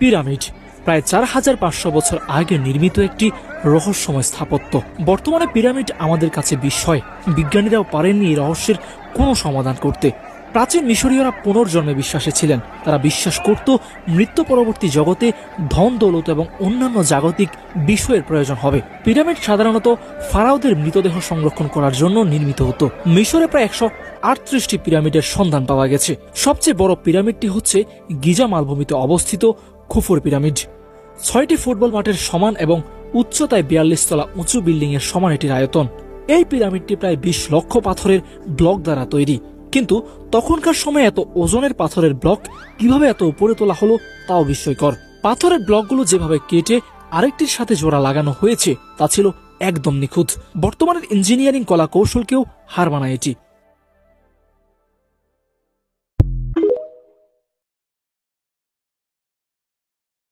Pyramid প্রায় 4500 বছর আগে নির্মিত একটি রহস্যময় স্থাপত্য। বর্তমানে পিরামিড আমাদের কাছে বিস্ময়। বিজ্ঞানীরাও পারেননি এই রহস্যের কোনো সমাধান করতে। প্রাচীন মিশরীয়রা পুনর্জন্মে বিশ্বাসী ছিলেন। তারা বিশ্বাস করত মৃত্যু পরবর্তী জগতে ধন দৌলত এবং অন্যান্য জাগতিক বিষয়ের প্রয়োজন হবে। পিরামিড সাধারণত ফারাওদের মৃতদেহ সংরক্ষণ করার জন্য নির্মিত হতো। মিশরে প্রায় 138টি পিরামিডের সন্ধান পাওয়া গেছে। সবচেয়ে বড় পিরামিডটি হচ্ছে গিজা মালভূমিতে অবস্থিত খুফুর পিরামিড। 6টি ফুটবল মাঠের সমান এবং উচ্চতায় 42 তলা উঁচু বিল্ডিং এর সমান এটির আয়তন। এই পিরামিডটি প্রায় 20 লক্ষ পাথরের ব্লক দ্বারা তৈরি। কিন্তু তখনকার সময় এত ওজনের পাথরের ব্লক কিভাবে এত উপরে তোলা হলো তাও বিস্ময়কর। পাথরের ব্লকগুলো যেভাবে কেটে আরেকটির সাথে জোড়া লাগানো হয়েছে তা ছিল একদম নিখুঁত। বর্তমানের ইঞ্জিনিয়ারিং কলা কৌশলকেও হার মানায় এটি।